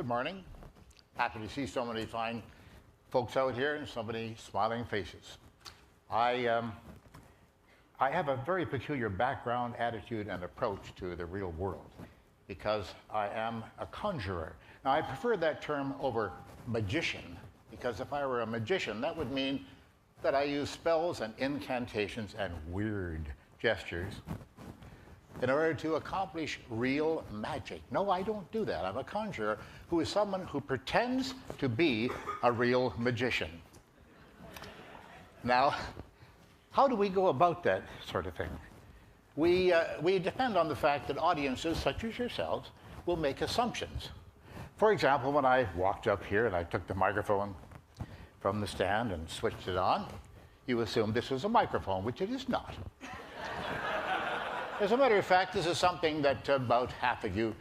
Good morning. Happy to see so many fine folks out here and so many smiling faces. I have a very peculiar background, attitude, and approach to the real world because I am a conjurer. Now, I prefer that term over magician because if I were a magician, that would mean that I use spells and incantations and weird gestures in order to accomplish real magic. No, I don't do that. I'm a conjurer who is someone who pretends to be a real magician. Now, how do we go about that sort of thing? We depend on the fact that audiences such as yourselves will make assumptions. For example, when I walked up here and I took the microphone from the stand and switched it on, you assumed this was a microphone, which it is not. As a matter of fact, this is something that about half of you,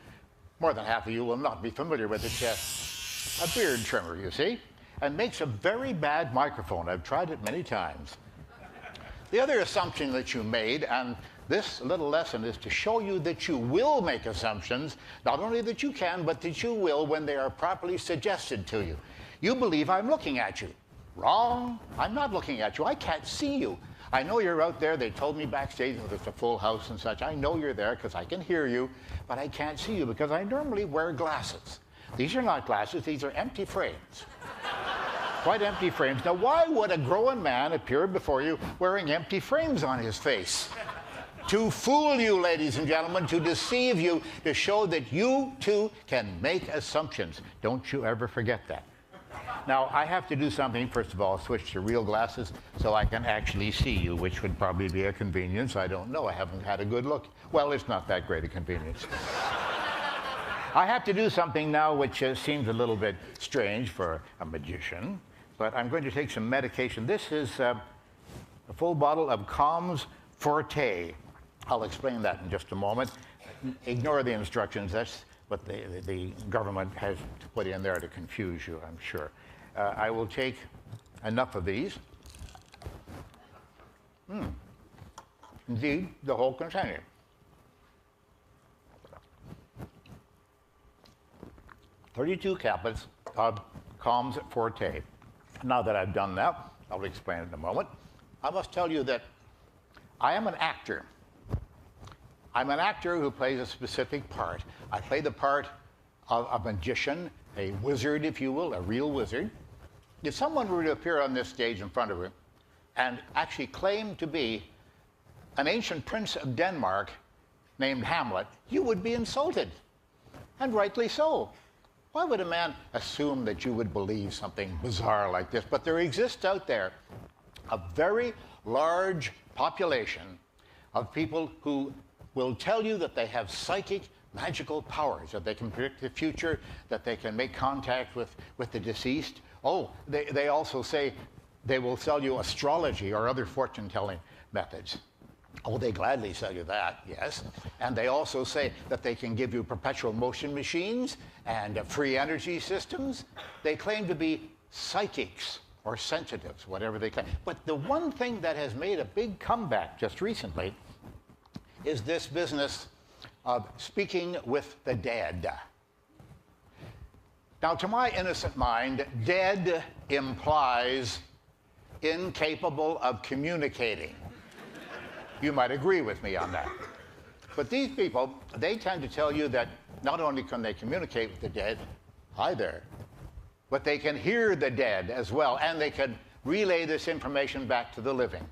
more than half of you, will not be familiar with. It's a beard trimmer, you see, and makes a very bad microphone. I've tried it many times. The other assumption that you made, and this little lesson is to show you that you will make assumptions, not only that you can, but that you will when they are properly suggested to you. You believe I'm looking at you. Wrong. I'm not looking at you. I can't see you. I know you're out there. They told me backstage that it's a full house and such. I know you're there because I can hear you, but I can't see you because I normally wear glasses. These are not glasses. These are empty frames. Quite empty frames. Now, why would a grown man appear before you wearing empty frames on his face? To fool you, ladies and gentlemen, to deceive you, to show that you, too, can make assumptions. Don't you ever forget that. Now, I have to do something, first of all, switch to real glasses so I can actually see you, which would probably be a convenience. I don't know. I haven't had a good look. Well, it's not that great a convenience. I have to do something now which seems a little bit strange for a magician, but I'm going to take some medication. This is a full bottle of Calms Forte. I'll explain that in just a moment. Ignore the instructions. That's what the government has to put in there to confuse you, I'm sure. I will take enough of these. Indeed, the whole container. "32 caplets of Calms Forte." Now that I've done that, I'll explain it in a moment. I must tell you that I am an actor. I'm an actor who plays a specific part. I play the part of a magician, a wizard, if you will, a real wizard. If someone were to appear on this stage in front of you and actually claim to be an ancient prince of Denmark named Hamlet, you would be insulted, and rightly so. Why would a man assume that you would believe something bizarre like this? But there exists out there a very large population of people who will tell you that they have psychic, magical powers, that they can predict the future, that they can make contact with the deceased. Oh, they also say they will sell you astrology or other fortune-telling methods. Oh, they gladly sell you that, yes. And they also say that they can give you perpetual motion machines and free energy systems. They claim to be psychics or sensitives, whatever they claim. But the one thing that has made a big comeback just recently is this business of speaking with the dead. Now, to my innocent mind, dead implies incapable of communicating. You might agree with me on that. But these people, they tend to tell you that not only can they communicate with the dead, hi there, but they can hear the dead as well, and they can relay this information back to the living.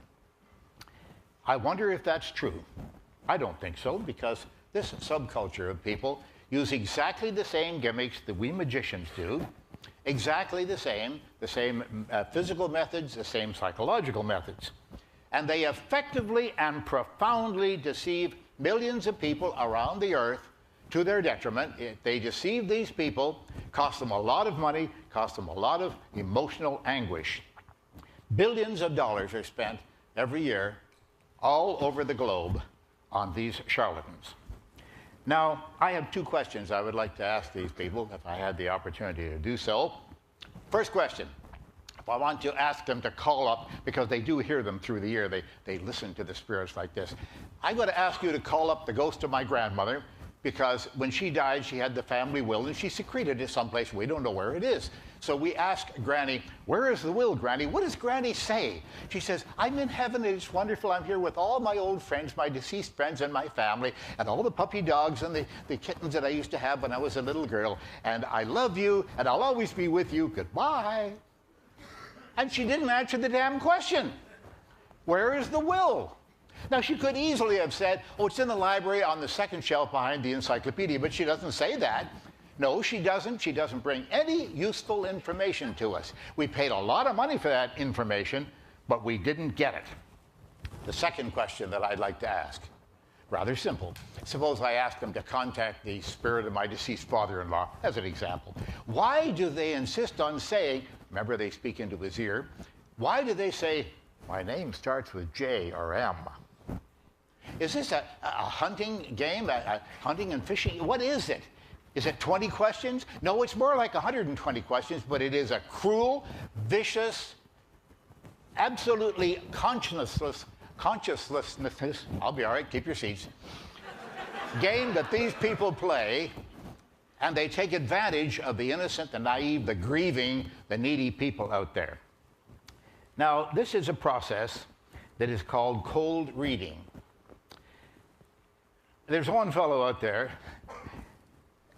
I wonder if that's true. I don't think so, because this subculture of people use exactly the same gimmicks that we magicians do, exactly the same physical methods, the same psychological methods. And they effectively and profoundly deceive millions of people around the earth to their detriment. They deceive these people, cost them a lot of money, cost them a lot of emotional anguish. Billions of dollars are spent every year all over the globe on these charlatans. Now, I have two questions I would like to ask these people if I had the opportunity to do so. First question, if I want to ask them to call up, because they do hear them through the ear, they listen to the spirits like this. I'm going to ask you to call up the ghost of my grandmother because when she died, she had the family will, and she secreted it someplace. We don't know where it is. So we ask Granny, where is the will, Granny? What does Granny say? She says, I'm in heaven, and it's wonderful. I'm here with all my old friends, my deceased friends and my family, and all the puppy dogs and the kittens that I used to have when I was a little girl. And I love you, and I'll always be with you. Goodbye. And she didn't answer the damn question. Where is the will? Now, she could easily have said, oh, it's in the library on the second shelf behind the encyclopedia, but she doesn't say that. No, she doesn't. She doesn't bring any useful information to us. We paid a lot of money for that information, but we didn't get it. The second question that I'd like to ask, rather simple. Suppose I ask them to contact the spirit of my deceased father-in-law, as an example. Why do they insist on saying, remember they speak into his ear, why do they say, my name starts with J or M? Is this a hunting game, a hunting and fishing? What is it? Is it 20 questions? No, it's more like 120 questions, but it is a cruel, vicious, absolutely conscienceless, I'll be all right, keep your seats, game that these people play, and they take advantage of the innocent, the naive, the grieving, the needy people out there. Now, this is a process that is called cold reading. There's one fellow out there,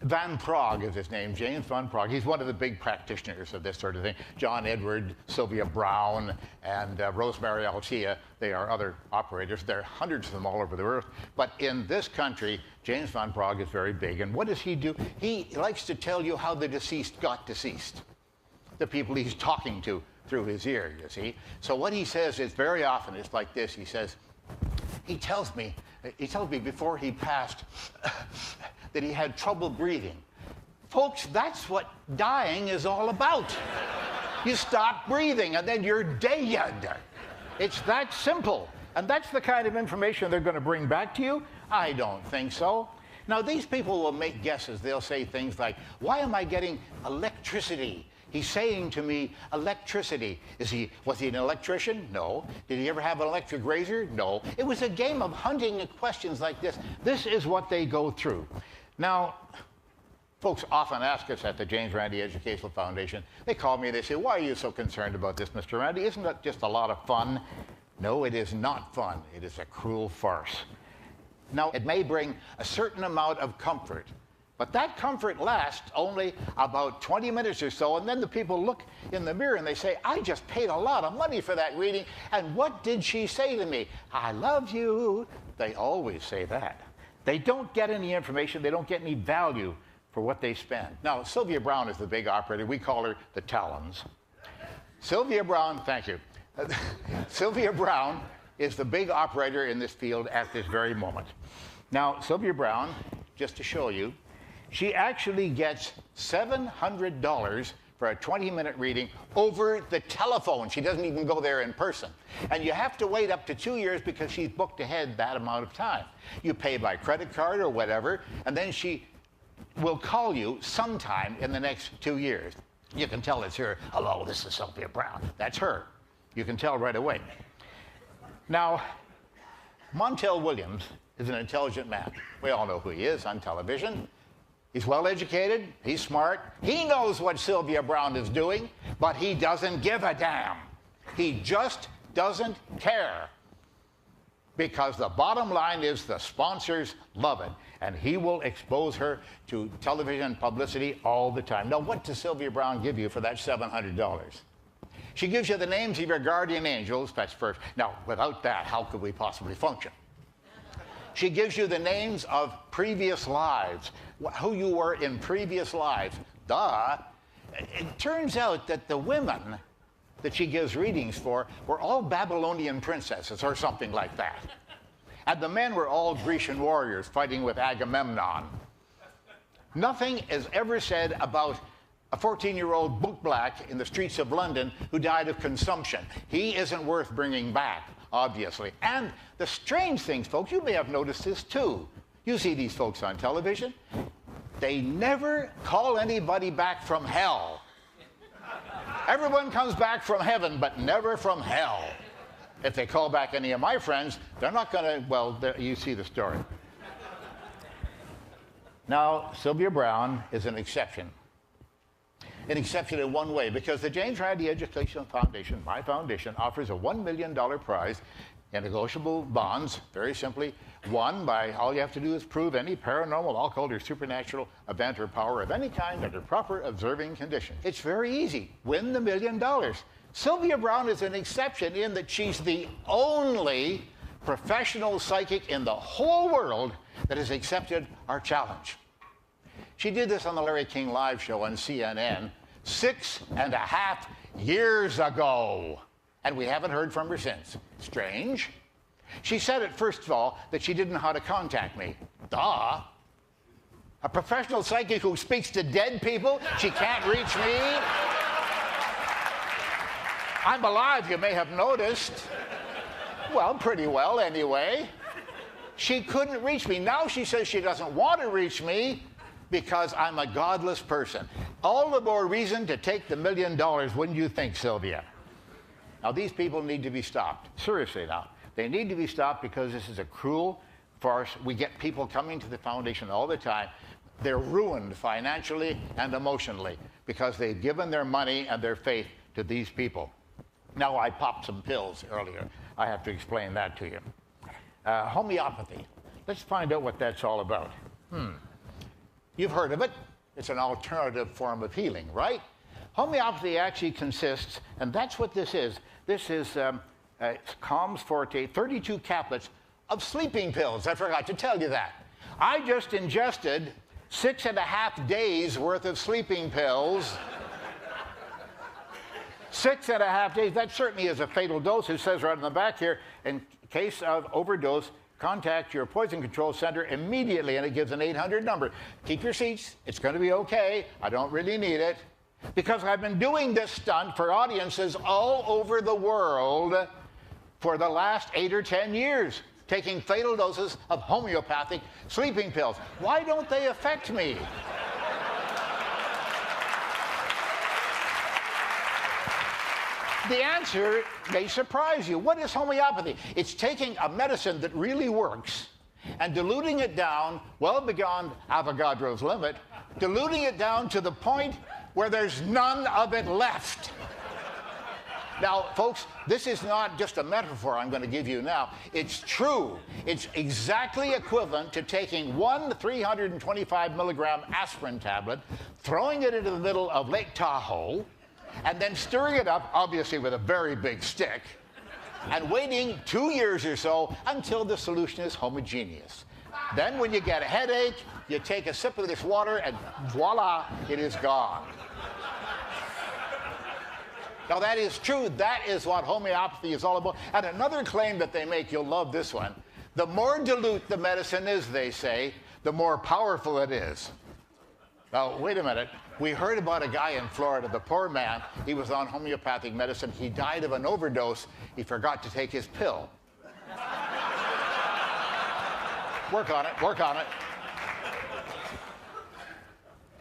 Van Prague is his name, James Van Prague. He's one of the big practitioners of this sort of thing. John Edward, Sylvia Brown, and Rosemary Altea, they are other operators. There are hundreds of them all over the earth. But in this country, James Van Prague is very big. And what does he do? He likes to tell you how the deceased got deceased, the people he's talking to through his ear, you see. So what he says is very often, it's like this. He says, he tells me before he passed that he had trouble breathing. Folks, that's what dying is all about. You stop breathing and then you're dead. It's that simple. And that's the kind of information they're going to bring back to you? I don't think so. Now, these people will make guesses. They'll say things like, why am I getting electricity? He's saying to me, electricity. Was he an electrician? No. Did he ever have an electric razor? No. It was a game of hunting questions like this. This is what they go through. Now, folks often ask us at the James Randi Educational Foundation, they call me, they say, why are you so concerned about this, Mr. Randi? Isn't that just a lot of fun? No, it is not fun. It is a cruel farce. Now, it may bring a certain amount of comfort, but that comfort lasts only about 20 minutes or so, and then the people look in the mirror and they say, I just paid a lot of money for that reading, and what did she say to me? I love you. They always say that. They don't get any information. They don't get any value for what they spend. Now, Sylvia Brown is the big operator. We call her the Talons. Sylvia Brown, thank you. Sylvia Brown is the big operator in this field at this very moment. Now, Sylvia Brown, just to show you, she actually gets $700 for a 20-minute reading over the telephone. She doesn't even go there in person. And you have to wait up to 2 years because she's booked ahead that amount of time. You pay by credit card or whatever, and then she will call you sometime in the next 2 years. You can tell it's her. Hello, this is Sylvia Brown. That's her. You can tell right away. Now, Montel Williams is an intelligent man. We all know who he is on television. He's well-educated, he's smart, he knows what Sylvia Brown is doing, but he doesn't give a damn. He just doesn't care. Because the bottom line is the sponsors love it, and he will expose her to television publicity all the time. Now, what does Sylvia Brown give you for that $700? She gives you the names of your guardian angels, that's first. Now, without that, how could we possibly function? She gives you the names of previous lives, who you were in previous lives. Duh. It turns out that the women that she gives readings for were all Babylonian princesses or something like that. And the men were all Grecian warriors fighting with Agamemnon. Nothing is ever said about a 14-year-old bootblack in the streets of London who died of consumption. He isn't worth bringing back, obviously. And the strange things, folks, you may have noticed this too. You see these folks on television. They never call anybody back from hell. Everyone comes back from heaven, but never from hell. If they call back any of my friends, they're not going to, well, you see the story. Now, Sylvia Browne is an exception. An exception in one way, because the James Randi Educational Foundation, my foundation, offers a $1 million prize in negotiable bonds, very simply, won by all you have to do is prove any paranormal, occult, or supernatural event or power of any kind under proper observing conditions. It's very easy. Win the $1 million. Sylvia Browne is an exception in that she's the only professional psychic in the whole world that has accepted our challenge. She did this on the Larry King Live show on CNN 6.5 years ago, and we haven't heard from her since. Strange. She said it, first of all, that she didn't know how to contact me. Duh. A professional psychic who speaks to dead people, she can't reach me. I'm alive, you may have noticed. Well, pretty well, anyway. She couldn't reach me. Now she says she doesn't want to reach me because I'm a godless person. All the more reason to take the $1 million, wouldn't you think, Sylvia? Now, these people need to be stopped. Seriously now. They need to be stopped because this is a cruel farce. We get people coming to the foundation all the time. They're ruined financially and emotionally because they've given their money and their faith to these people. Now, I popped some pills earlier. I have to explain that to you. Homeopathy. Let's find out what that's all about. You've heard of it. It's an alternative form of healing, right? Homeopathy actually consists, and that's what this is. This is Calms Forte, 32 caplets of sleeping pills. I forgot to tell you that. I just ingested 6.5 days worth of sleeping pills. 6.5 days, that certainly is a fatal dose. It says right on the back here, in case of overdose, contact your poison control center immediately, and it gives an 800 number. Keep your seats, it's going to be okay. I don't really need it. Because I've been doing this stunt for audiences all over the world for the last 8 or 10 years, taking fatal doses of homeopathic sleeping pills. Why don't they affect me? The answer may surprise you. What is homeopathy? It's taking a medicine that really works and diluting it down, well beyond Avogadro's limit, diluting it down to the point where there's none of it left. Now, folks, this is not just a metaphor I'm going to give you now. It's true. It's exactly equivalent to taking one 325 milligram aspirin tablet, throwing it into the middle of Lake Tahoe, and then stirring it up, obviously with a very big stick, and waiting 2 years or so until the solution is homogeneous. Then when you get a headache, you take a sip of this water, and voila, it is gone. Now, that is true. That is what homeopathy is all about. And another claim that they make, you'll love this one. The more dilute the medicine is, they say, the more powerful it is. Now, wait a minute. We heard about a guy in Florida, the poor man. He was on homeopathic medicine. He died of an overdose. He forgot to take his pill. Work on it. Work on it.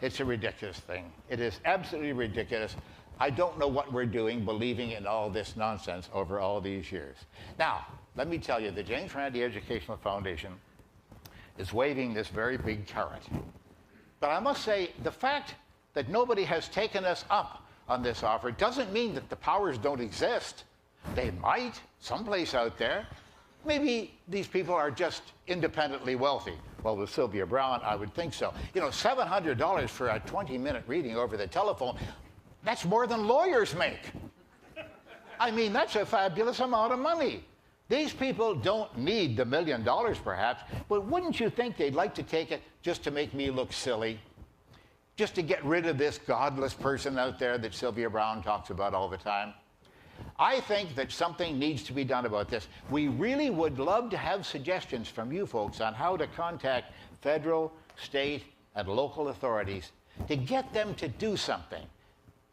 It's a ridiculous thing. It is absolutely ridiculous. I don't know what we're doing believing in all this nonsense over all these years. Now, let me tell you, the James Randi Educational Foundation is waving this very big carrot. But I must say, the fact that nobody has taken us up on this offer doesn't mean that the powers don't exist. They might, someplace out there. Maybe these people are just independently wealthy. Well, with Sylvia Browne, I would think so. You know, $700 for a 20-minute reading over the telephone, that's more than lawyers make. I mean, that's a fabulous amount of money. These people don't need the $1 million, perhaps, but wouldn't you think they'd like to take it just to make me look silly? Just to get rid of this godless person out there that Sylvia Browne talks about all the time? I think that something needs to be done about this. We really would love to have suggestions from you folks on how to contact federal, state, and local authorities to get them to do something.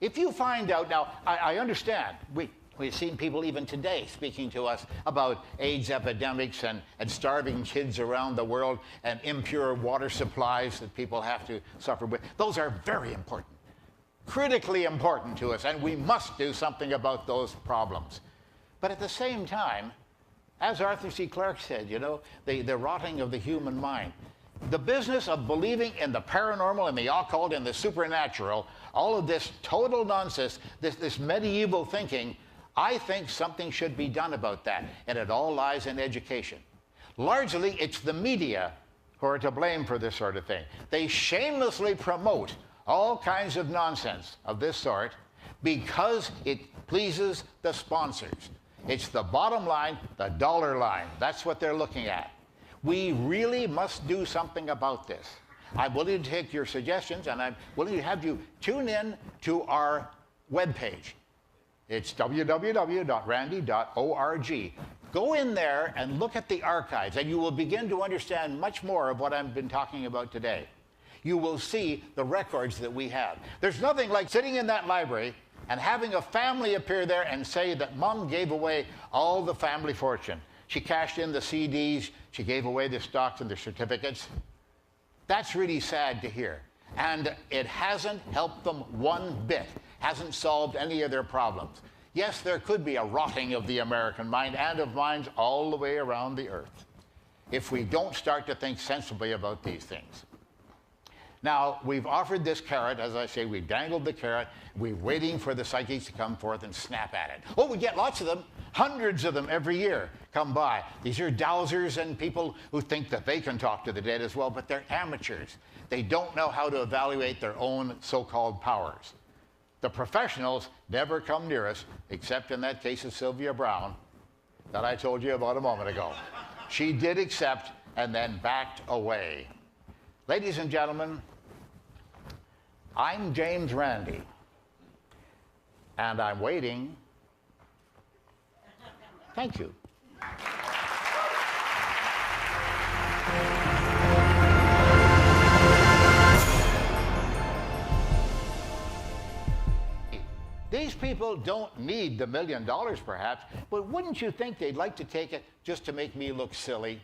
If you find out, now, I understand, we've seen people even today speaking to us about AIDS epidemics and starving kids around the world and impure water supplies that people have to suffer with. Those are very important, critically important to us, and we must do something about those problems. But at the same time, as Arthur C. Clarke said, you know, the rotting of the human mind, The business of believing in the paranormal and the occult and the supernatural, all of this total nonsense, this medieval thinking, I think something should be done about that, and it all lies in education. Largely, it's the media who are to blame for this sort of thing. They shamelessly promote all kinds of nonsense of this sort because it pleases the sponsors. It's the bottom line, the dollar line. That's what they're looking at. We really must do something about this. I'm willing to take your suggestions, and I'm willing to have you tune in to our webpage. It's www.randi.org. Go in there and look at the archives, and you will begin to understand much more of what I've been talking about today. You will see the records that we have. There's nothing like sitting in that library and having a family appear there and say that Mom gave away all the family fortune. She cashed in the CDs, she gave away the stocks and the certificates. That's really sad to hear. And it hasn't helped them one bit, hasn't solved any of their problems. Yes, there could be a rotting of the American mind and of minds all the way around the earth if we don't start to think sensibly about these things. Now, we've offered this carrot, as I say, we've dangled the carrot, we're waiting for the psychics to come forth and snap at it. Oh, we get lots of them, hundreds of them every year come by. These are dowsers and people who think that they can talk to the dead as well, but they're amateurs. They don't know how to evaluate their own so-called powers. The professionals never come near us, except in that case of Sylvia Brown that I told you about a moment ago. She did accept and then backed away. Ladies and gentlemen, I'm James Randi, and I'm waiting. Thank you. These people don't need the $1 million, perhaps, but wouldn't you think they'd like to take it just to make me look silly?